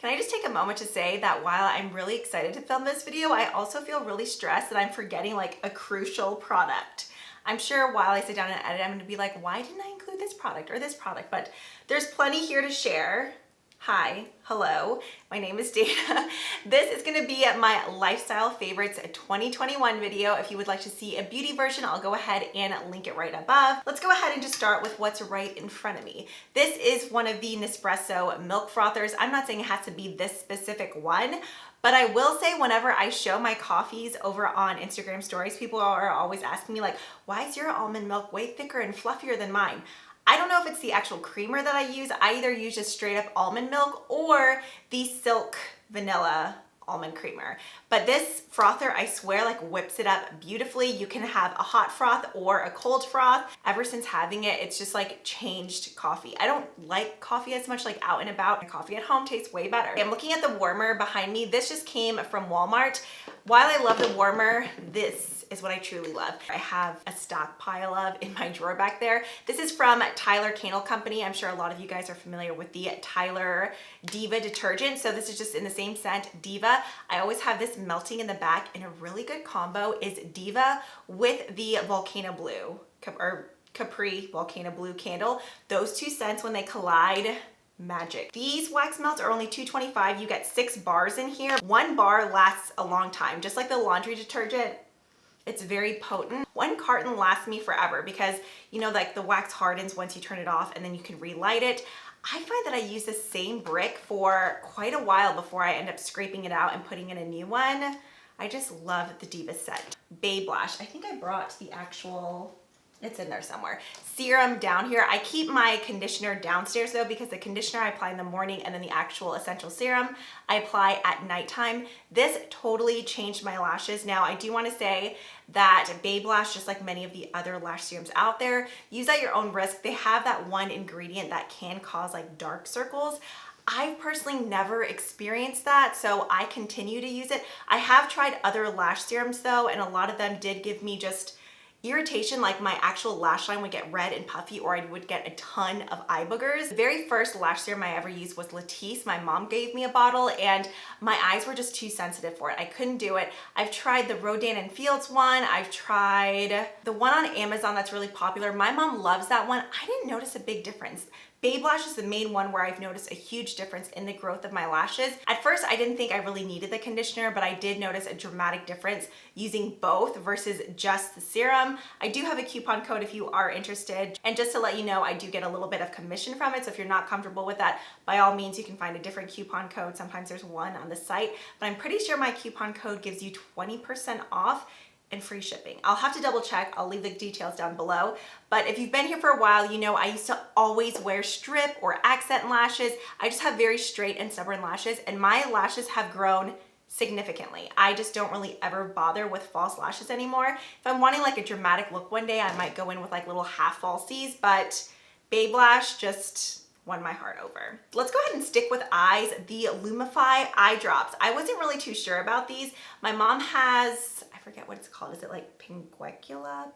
Can I just take a moment to say that while I'm really excited to film this video, I also feel really stressed that I'm forgetting like a crucial product. I'm sure while I sit down and edit, I'm gonna be like, why didn't I include this product or this product? But there's plenty here to share. Hi, hello, my name is Dana. This is gonna be my Lifestyle Favorites 2021 video. If you would like to see a beauty version, I'll go ahead and link it right above. Let's go ahead and just start with what's right in front of me. This is one of the Nespresso milk frothers. I'm not saying it has to be this specific one, but I will say whenever I show my coffees over on Instagram stories, people are always asking me like, why is your almond milk way thicker and fluffier than mine? I don't know if it's the actual creamer that I use. I either use just straight up almond milk or the Silk Vanilla almond creamer. But this frother, I swear, like whips it up beautifully. You can have a hot froth or a cold froth. Ever since having it, it's just like changed coffee. I don't like coffee as much like out and about. Coffee at home tastes way better. I'm looking at the warmer behind me. This just came from Walmart. While I love the warmer, this is what I truly love. I have a stockpile of in my drawer back there. This is from Tyler Candle Company. I'm sure a lot of you guys are familiar with the Tyler Diva detergent. So this is just in the same scent, Diva. I always have this melting in the back, and a really good combo is Diva with the Volcano Blue or Capri Volcano Blue candle. Those two scents, when they collide, magic. These wax melts are only $2.25. You get 6 bars in here. 1 bar lasts a long time, just like the laundry detergent. It's very potent. 1 carton lasts me forever because, you know, like the wax hardens once you turn it off and then you can relight it. I find that I use the same brick for quite a while before I end up scraping it out and putting in a new one. I just love the Diva scent. Babe Lash. I think I brought the actual, it's in there somewhere. Serum down here. I keep my conditioner downstairs though, because the conditioner I apply in the morning and then the actual essential serum I apply at nighttime. This totally changed my lashes. Now I do want to say that Babe Lash, just like many of the other lash serums out there, use at your own risk. They have that one ingredient that can cause like dark circles. I've personally never experienced that, so I continue to use it. I have tried other lash serums though, and a lot of them did give me just irritation, like my actual lash line would get red and puffy, or I would get a ton of eye boogers. The very first lash serum I ever used was Latisse. My mom gave me a bottle and my eyes were just too sensitive for it. I couldn't do it. I've tried the Rodan and Fields one. I've tried the one on Amazon that's really popular. My mom loves that one. I didn't notice a big difference. Babe Lash is the main one where I've noticed a huge difference in the growth of my lashes. At first, I didn't think I really needed the conditioner, but I did notice a dramatic difference using both versus just the serum. I do have a coupon code if you are interested. And just to let you know, I do get a little bit of commission from it. So if you're not comfortable with that, by all means, you can find a different coupon code. Sometimes there's one on the site, but I'm pretty sure my coupon code gives you 20% off and free shipping. I'll have to double check. I'll leave the details down below. But if you've been here for a while, you know I used to always wear strip or accent lashes. I just have very straight and stubborn lashes, and my lashes have grown significantly. I just don't really ever bother with false lashes anymore. If I'm wanting like a dramatic look one day, I might go in with like little half falsies, but Babe Lash just won my heart over. Let's go ahead and stick with eyes, the Lumify Eye Drops. I wasn't really too sure about these. My mom has, I forget what it's called. Is it like pinguicula,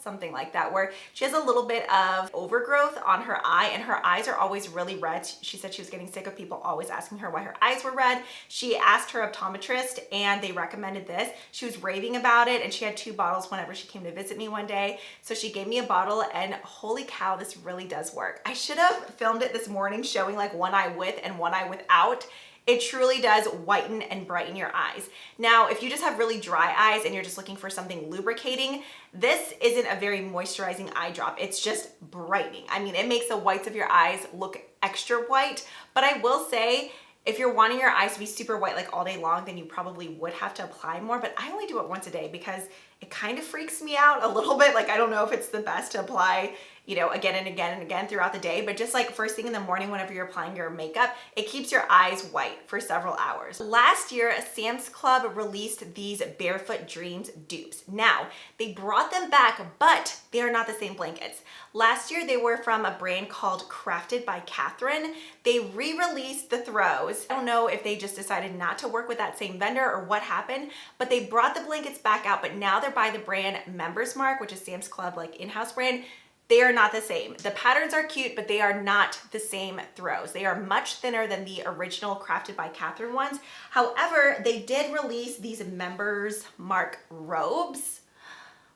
something like that, where she has a little bit of overgrowth on her eye and her eyes are always really red. She said she was getting sick of people always asking her why her eyes were red. She asked her optometrist and they recommended this. She was raving about it and she had 2 bottles whenever she came to visit me one day. So she gave me a bottle and holy cow, this really does work. I should have filmed it this morning showing like one eye with and one eye without. It truly does whiten and brighten your eyes. Now, if you just have really dry eyes and you're just looking for something lubricating, this isn't a very moisturizing eye drop. It's just brightening. I mean, it makes the whites of your eyes look extra white, but I will say, if you're wanting your eyes to be super white like all day long, then you probably would have to apply more, but I only do it once a day because it kind of freaks me out a little bit. Like, I don't know if it's the best to apply, you know, again and again and again throughout the day, but just like first thing in the morning whenever you're applying your makeup, it keeps your eyes white for several hours. Last year, Sam's Club released these Barefoot Dreams dupes. Now, they brought them back, but they are not the same blankets. Last year, they were from a brand called Crafted by Catherine. They re-released the throws. I don't know if they just decided not to work with that same vendor or what happened, but they brought the blankets back out, but now they're by the brand Members Mark, which is Sam's Club like in-house brand. They are not the same. The patterns are cute, but they are not the same throws. They are much thinner than the original Crafted by Catherine ones. However, they did release these Members Mark robes.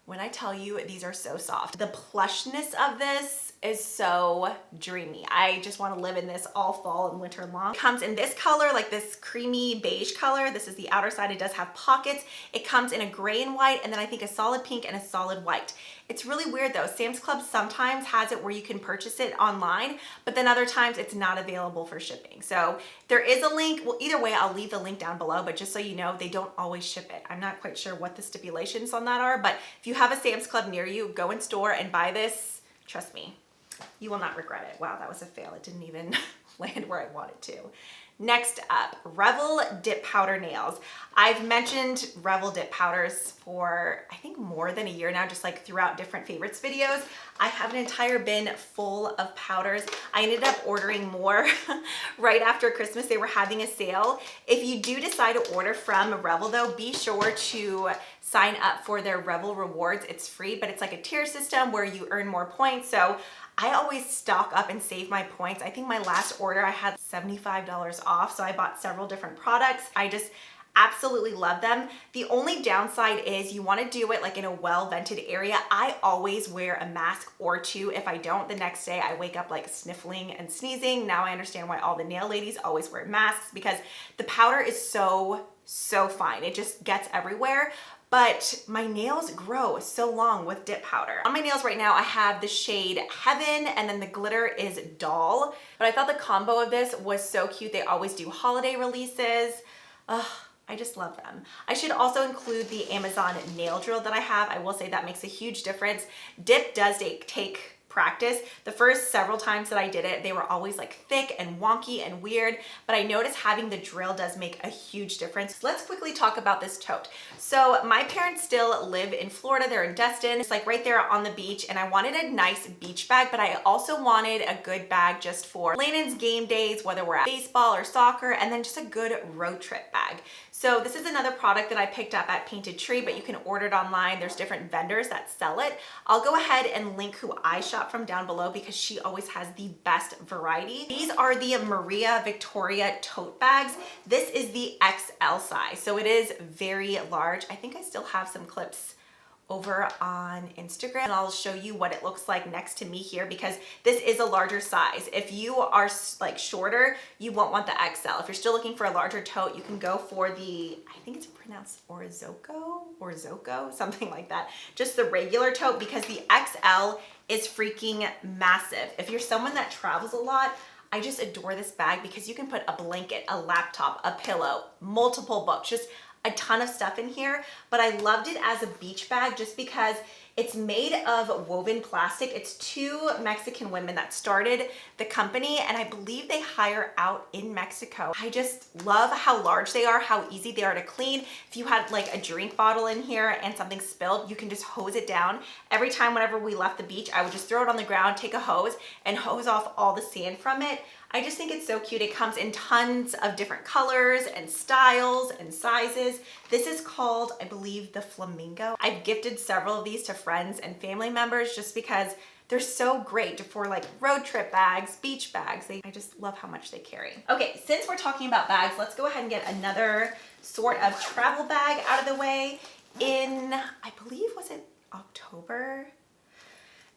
When I tell you, these are so soft. The plushness of this is so dreamy. I just want to live in this all fall and winter long. It comes in this color, like this creamy beige color. This is the outer side. It does have pockets. It comes in a gray and white, and then I think a solid pink and a solid white. It's really weird though. Sam's Club sometimes has it where you can purchase it online, but then other times it's not available for shipping. So there is a link. Well, either way, I'll leave the link down below, but just so you know, they don't always ship it. I'm not quite sure what the stipulations on that are, but if you have a Sam's Club near you, go in store and buy this. Trust me, you will not regret it. Wow, that was a fail. It didn't even land where I wanted to. Next up, Revel Dip Powder Nails. I've mentioned Revel Dip Powders for, I think, more than a year now, just like throughout different favorites videos. I have an entire bin full of powders. I ended up ordering more right after Christmas. They were having a sale. If you do decide to order from Revel though, be sure to sign up for their Revel Rewards. It's free, but it's like a tier system where you earn more points. So I always stock up and save my points. I think my last order I had $75 off, so I bought several different products. I just absolutely love them. The only downside is you want to do it like in a well-vented area. I always wear a mask or two. If I don't, the next day I wake up like sniffling and sneezing. Now I understand why all the nail ladies always wear masks, because the powder is so fine. It just gets everywhere. But my nails grow so long with dip powder. On my nails right now, I have the shade Heaven, and then the glitter is Doll. But I thought the combo of this was so cute. They always do holiday releases. Ugh, I just love them. I should also include the Amazon nail drill that I have. I will say that makes a huge difference. Dip does take practice. The first several times that I did it, they were always like thick and wonky and weird, but I noticed having the drill does make a huge difference. Let's quickly talk about this tote. So my parents still live in Florida. They're in Destin. It's like right there on the beach, and I wanted a nice beach bag, but I also wanted a good bag just for Landon's game days, whether we're at baseball or soccer, and then just a good road trip bag. So this is another product that I picked up at Painted Tree, but you can order it online. There's different vendors that sell it. I'll go ahead and link who I shop from down below because she always has the best variety. These are the Maria Victoria tote bags. This is the XL size, so it is very large. I think I still have some clips over on Instagram, and I'll show you what it looks like next to me here, because this is a larger size. If you are like shorter, you won't want the XL. If you're still looking for a larger tote, you can go for the, I think it's pronounced Orozco, something like that. Just the regular tote, because the XL is freaking massive. If you're someone that travels a lot, I just adore this bag because you can put a blanket, a laptop, a pillow, multiple books, just a ton of stuff in here. But I loved it as a beach bag just because it's made of woven plastic. It's two Mexican women that started the company, and I believe they hire out in Mexico. I just love how large they are, how easy they are to clean. If you had like a drink bottle in here and something spilled, you can just hose it down. Every time whenever we left the beach, I would just throw it on the ground, take a hose, and hose off all the sand from it. I just think it's so cute. It comes in tons of different colors and styles and sizes. This is called, I believe, the Flamingo. I've gifted several of these to friends and family members just because they're so great for like road trip bags, beach bags. I just love how much they carry. Okay, since we're talking about bags, let's go ahead and get another sort of travel bag out of the way. In, I believe, was it October?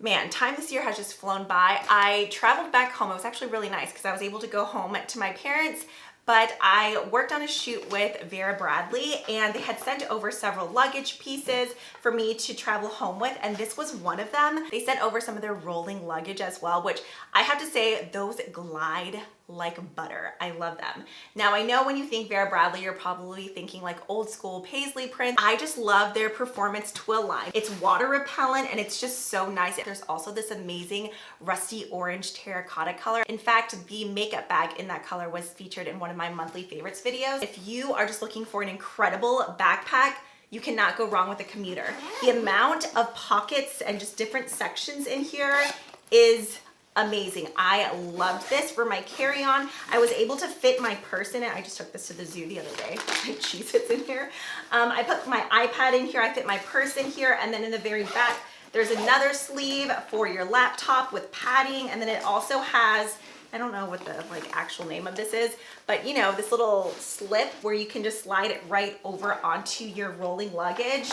Man, time this year has just flown by. I traveled back home. It was actually really nice because I was able to go home to my parents, but I worked on a shoot with Vera Bradley, and they had sent over several luggage pieces for me to travel home with, and this was one of them. They sent over some of their rolling luggage as well, which I have to say, those glide like butter. I love them. Now, I know when you think Vera Bradley, you're probably thinking like old school paisley print. I just love their performance twill line. It's water repellent and it's just so nice. There's also this amazing rusty orange terracotta color. In fact, the makeup bag in that color was featured in one of my monthly favorites videos. If you are just looking for an incredible backpack, you cannot go wrong with the Commuter. The amount of pockets and just different sections in here is amazing. I loved this for my carry-on. I was able to fit my purse in it. I just took this to the zoo the other day. My Cheez-Its in here. I put my iPad in here. I fit my purse in here. And then in the very back, There's another sleeve for your laptop with padding, and then it also has, I don't know what the like actual name of this is, but you know, this little slip where you can just slide it right over onto your rolling luggage.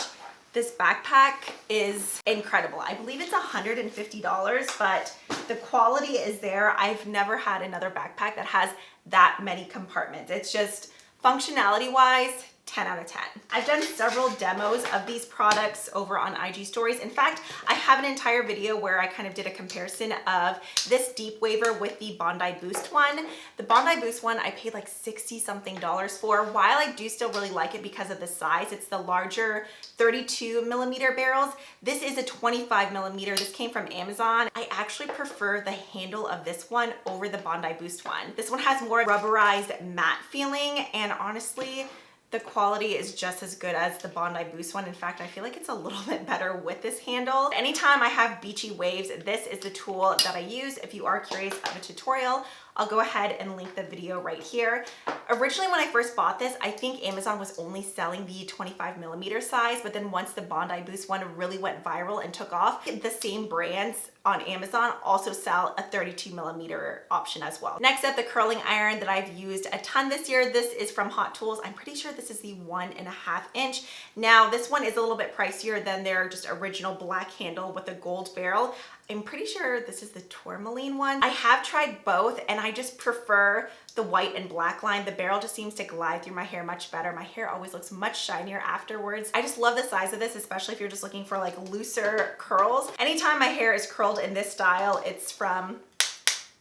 This backpack is incredible. I believe it's $150, but the quality is there. I've never had another backpack that has that many compartments. It's just functionality wise, 10 out of 10. I've done several demos of these products over on IG stories. In fact, I have an entire video where I kind of did a comparison of this deep waver with the Bondi Boost one. The Bondi Boost one I paid like 60 something dollars for. While I do still really like it because of the size, it's the larger 32 millimeter barrels. This is a 25 millimeter. This came from Amazon. I actually prefer the handle of this one over the Bondi Boost one. This one has more rubberized matte feeling, and honestly, the quality is just as good as the Bondi Boost one. In fact, I feel like it's a little bit better with this handle. Anytime I have beachy waves, this is the tool that I use. If you are curious of a tutorial, I'll go ahead and link the video right here. Originally, when I first bought this, I think Amazon was only selling the 25 millimeter size, but then once the Bondi Boost one really went viral and took off, the same brands on Amazon also sell a 32 millimeter option as well. Next up, the curling iron that I've used a ton this year. This is from Hot Tools. I'm pretty sure this is the 1.5 inch. Now, this one is a little bit pricier than their just original black handle with a gold barrel. I'm pretty sure this is the tourmaline one. I have tried both and I just prefer the white and black line. The barrel just seems to glide through my hair much better. My hair always looks much shinier afterwards. I just love the size of this, especially if you're just looking for like looser curls. Anytime my hair is curled in this style, it's from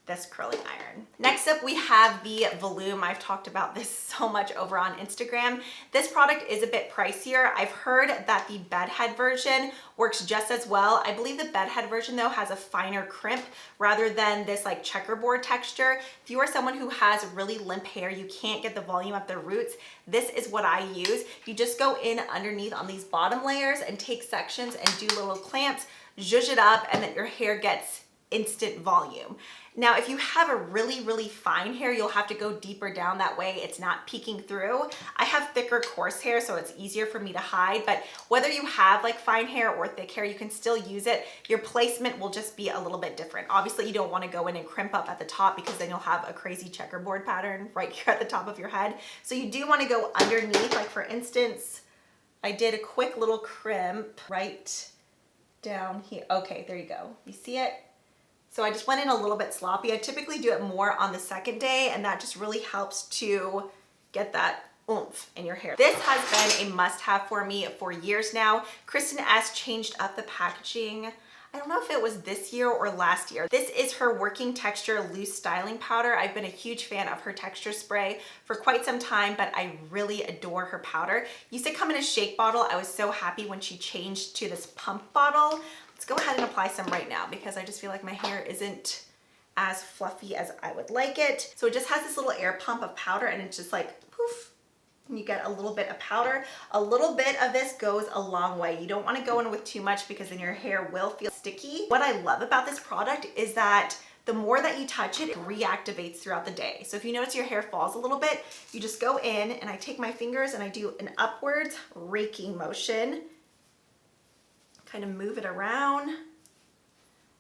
this curling iron. Next up, we have the Voloom. I've talked about this so much over on Instagram. This product is a bit pricier. I've heard that the bedhead version works just as well. I believe the bedhead version though has a finer crimp rather than this like checkerboard texture. If you are someone who has really limp hair, you can't get the volume up the roots, this is what I use. You just go in underneath on these bottom layers and take sections and do little clamps, zhuzh it up, and then your hair gets instant volume. Now, if you have a really, really fine hair, you'll have to go deeper down. That way it's not peeking through. I have thicker, coarse hair, so it's easier for me to hide, but whether you have like fine hair or thick hair, you can still use it. Your placement will just be a little bit different. Obviously, you don't want to go in and crimp up at the top because then you'll have a crazy checkerboard pattern right here at the top of your head. So you do want to go underneath, like for instance, I did a quick little crimp right down here. Okay, there you go. You see it? So I just went in a little bit sloppy. I typically do it more on the second day, and that just really helps to get that oomph in your hair. This has been a must-have for me for years now. Kristin S changed up the packaging. I don't know if it was this year or last year. This is her Working Texture Loose Styling Powder. I've been a huge fan of her texture spray for quite some time, but I really adore her powder. Used to come in a shake bottle. I was so happy when she changed to this pump bottle. Let's go ahead and apply some right now because I just feel like my hair isn't as fluffy as I would like it. So it just has this little air pump of powder and it's just like poof, and you get a little bit of powder. A little bit of this goes a long way. You don't want to go in with too much because then your hair will feel sticky. What I love about this product is that the more that you touch it, it reactivates throughout the day. So if you notice your hair falls a little bit, you just go in and I take my fingers and I do an upwards raking motion, kind of move it around,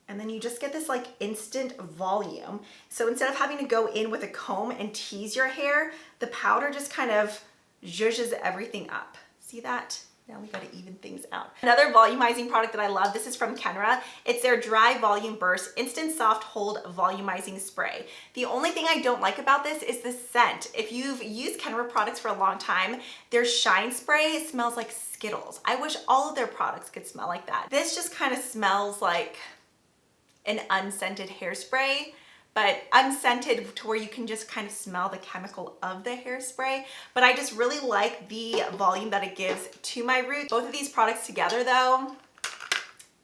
and then you just get this like instant volume. So instead of having to go in with a comb and tease your hair, the powder just kind of zhuzhes everything up. See that? Now we gotta even things out. Another volumizing product that I love, this is from Kenra. It's their Dry Volume Burst Instant Soft Hold Volumizing Spray. The only thing I don't like about this is the scent. If you've used Kenra products for a long time, their Shine Spray smells like Skittles. I wish all of their products could smell like that. This just kind of smells like an unscented hairspray, but unscented to where you can just kind of smell the chemical of the hairspray. But I just really like the volume that it gives to my roots. Both of these products together though,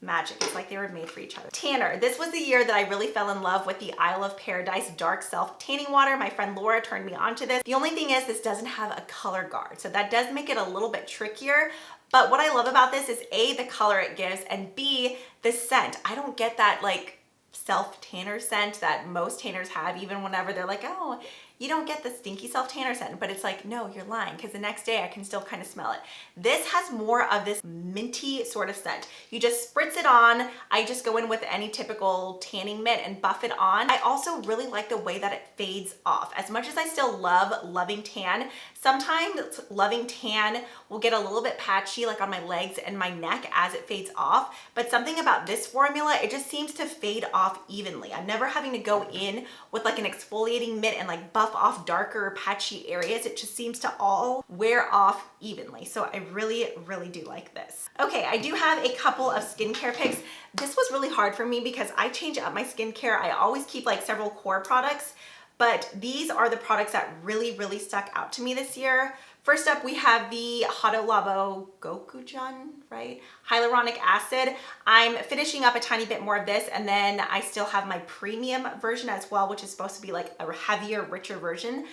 magic. It's like they were made for each other. Tanner. This was the year that I really fell in love with the Isle of Paradise Dark Self Tanning Water. My friend Laura turned me on to this. The only thing is this doesn't have a color guard, so that does make it a little bit trickier. But what I love about this is A, the color it gives, and B, the scent. I don't get that like self-tanner scent that most tanners have, even whenever they're like, oh, you don't get the stinky self-tanner scent, but it's like, no, you're lying, because the next day I can still kind of smell it. This has more of this minty sort of scent. You just spritz it on. I just go in with any typical tanning mitt and buff it on. I also really like the way that it fades off. As much as I still love Loving Tan, sometimes Loving Tan will get a little bit patchy like on my legs and my neck as it fades off, but something about this formula, it just seems to fade off evenly. I'm never having to go in with like an exfoliating mitt and like buff off darker patchy areas. It just seems to all wear off evenly. So I really, really do like this. Okay, I do have a couple of skincare picks. This was really hard for me because I change up my skincare. I always keep like several core products, but these are the products that really, really stuck out to me this year. First up, we have the Hado Labo Gokujan, right? Hyaluronic acid. I'm finishing up a tiny bit more of this, and then I still have my premium version as well, which is supposed to be like a heavier, richer version.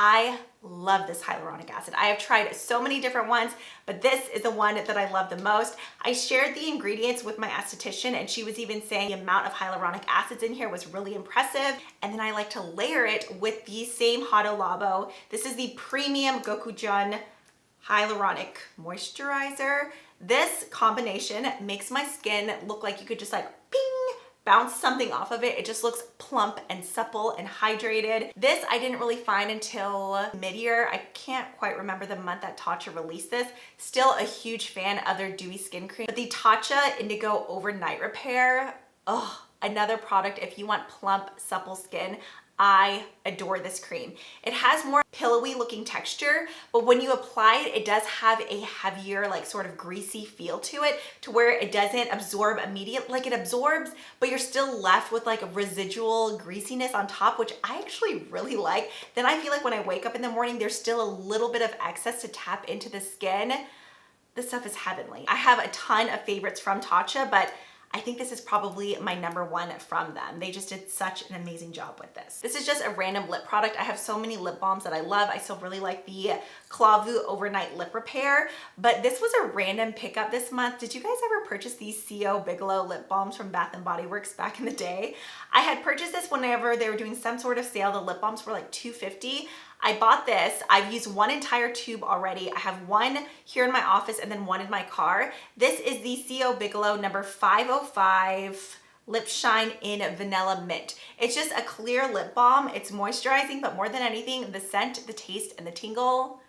I love this hyaluronic acid. I have tried so many different ones, but this is the one that I love the most. I shared the ingredients with my esthetician, and she was even saying the amount of hyaluronic acids in here was really impressive. And then I like to layer it with the same Hado Labo. This is the premium Gokujan hyaluronic moisturizer. This combination makes my skin look like you could just like ping, bounce something off of it. It just looks plump and supple and hydrated. This I didn't really find until mid-year. I can't quite remember the month that Tatcha released this. Still a huge fan of their dewy skin cream. But the Tatcha Indigo Overnight Repair, oh, another product if you want plump, supple skin. I adore this cream. It has more pillowy looking texture, but when you apply it, it does have a heavier, like sort of greasy feel to it, to where it doesn't absorb immediately. Like it absorbs, but you're still left with like a residual greasiness on top, which I actually really like. Then I feel like when I wake up in the morning, there's still a little bit of excess to tap into the skin. This stuff is heavenly. I have a ton of favorites from Tatcha, but I think this is probably my #1 from them. They just did such an amazing job with this. This is just a random lip product. I have so many lip balms that I love. I still really like the Clavu Overnight Lip Repair, but this was a random pickup this month. Did you guys ever purchase these CO Bigelow lip balms from Bath & Body Works back in the day? I had purchased this whenever they were doing some sort of sale. The lip balms were like $2.50. I bought this. I've used one entire tube already. I have one here in my office and then one in my car. This is the CO Bigelow number 505 Lip Shine in Vanilla Mint. It's just a clear lip balm. It's moisturizing, but more than anything, the scent, the taste, and the tingle,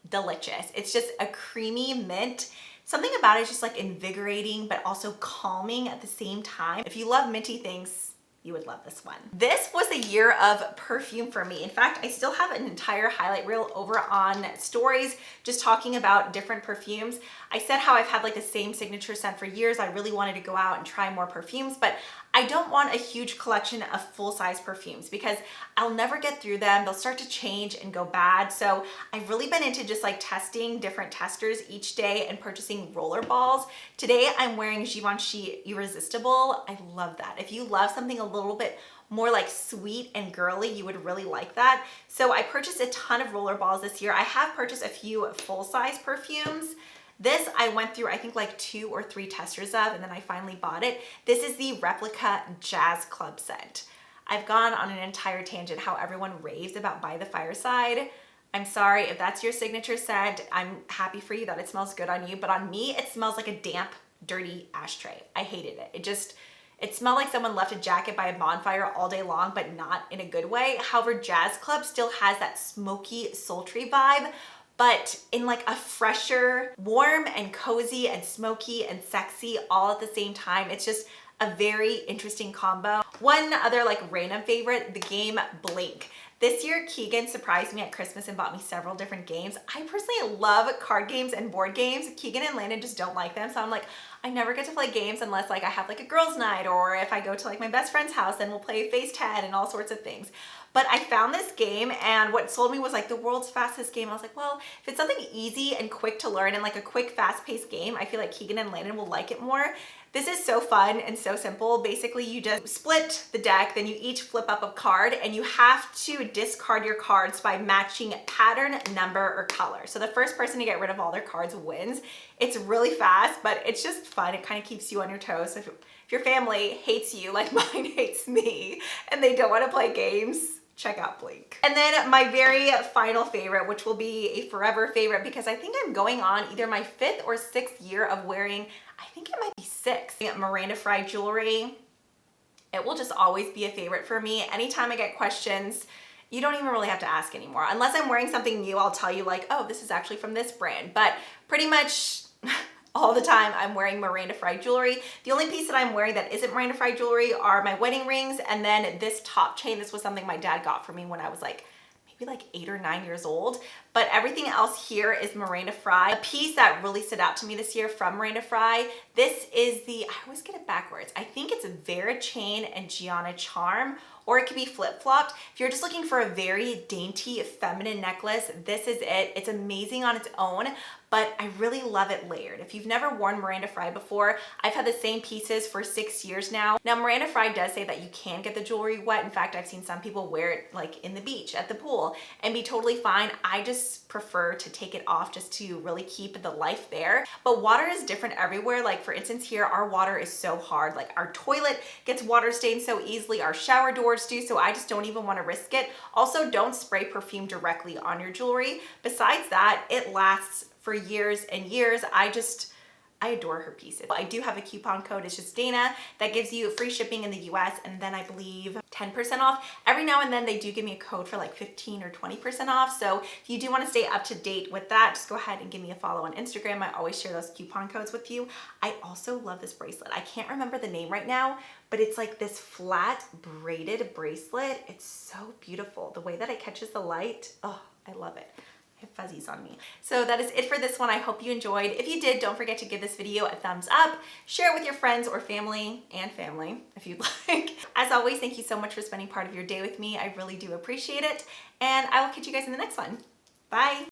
delicious. It's just a creamy mint. Something about it is just like invigorating, but also calming at the same time. If you love minty things, you would love this one. This was a year of perfume for me. In fact, I still have an entire highlight reel over on stories just talking about different perfumes. I said how I've had like the same signature scent for years. I really wanted to go out and try more perfumes, but I don't want a huge collection of full-size perfumes because I'll never get through them. They'll start to change and go bad. So I've really been into just like testing different testers each day and purchasing roller balls. Today I'm wearing Givenchy Irresistible. I love that. If you love something a little bit more like sweet and girly, you would really like that. So I purchased a ton of roller balls this year. I have purchased a few full-size perfumes. This I went through, I think like 2 or 3 testers of, and then I finally bought it. This is the Replica Jazz Club scent. I've gone on an entire tangent how everyone raves about By the Fireside. I'm sorry if that's your signature scent. I'm happy for you that it smells good on you, but on me, it smells like a damp, dirty ashtray. I hated it. It smelled like someone left a jacket by a bonfire all day long, but not in a good way. However, Jazz Club still has that smoky, sultry vibe, but in like a fresher, warm and cozy and smoky and sexy all at the same time. It's just a very interesting combo. One other like random favorite, the game Blink. This year, Keegan surprised me at Christmas and bought me several different games. I personally love card games and board games. Keegan and Landon just don't like them. So I'm like, I never get to play games unless like I have like a girls' night, or if I go to like my best friend's house, then we'll play Phase 10 and all sorts of things. But I found this game, and what sold me was like the world's fastest game. I was like, well, if it's something easy and quick to learn and like a quick, fast-paced game, I feel like Keegan and Landon will like it more. This is so fun and so simple. Basically, you just split the deck, then you each flip up a card, and you have to discard your cards by matching pattern, number, or color. So the first person to get rid of all their cards wins. It's really fast, but it's just fun. It kind of keeps you on your toes. So if your family hates you like mine hates me, and they don't want to play games, checkout link. And then my very final favorite, which will be a forever favorite because I think I'm going on either my 5th or 6th year of wearing, I think it might be 6, Miranda Frye jewelry. It will just always be a favorite for me. Anytime I get questions, you don't even really have to ask anymore. Unless I'm wearing something new, I'll tell you like, oh, this is actually from this brand. But pretty much all the time I'm wearing Miranda Frye jewelry. The only piece that I'm wearing that isn't Miranda Frye jewelry are my wedding rings and then this top chain. This was something my dad got for me when I was like, maybe like 8 or 9 years old. But everything else here is Miranda Frye. A piece that really stood out to me this year from Miranda Frye, this is the, I always get it backwards. I think it's a Vera chain and Gianna charm, or it could be flip-flopped. If you're just looking for a very dainty feminine necklace, this is it. It's amazing on its own, but I really love it layered. If you've never worn Miranda Frye before, I've had the same pieces for 6 years now. Now, Miranda Frye does say that you can get the jewelry wet. In fact, I've seen some people wear it like in the beach, at the pool, and be totally fine. I just prefer to take it off just to really keep the life there. But water is different everywhere. Like for instance here, our water is so hard. Like our toilet gets water stained so easily, our shower doors do, so I just don't even want to risk it. Also, don't spray perfume directly on your jewelry. Besides that, it lasts for years and years. I adore her pieces. I do have a coupon code, it's just Danna, that gives you free shipping in the US and then I believe 10% off. Every now and then they do give me a code for like 15 or 20% off. So if you do want to stay up to date with that, just go ahead and give me a follow on Instagram. I always share those coupon codes with you. I also love this bracelet. I can't remember the name right now, but it's like this flat braided bracelet. It's so beautiful. The way that it catches the light, oh, I love it. Fuzzies on me. So that is it for this one. I hope you enjoyed. If you did, don't forget to give this video a thumbs up, share it with your friends or family if you'd like. As always, thank you so much for spending part of your day with me. I really do appreciate it. And I will catch you guys in the next one. Bye.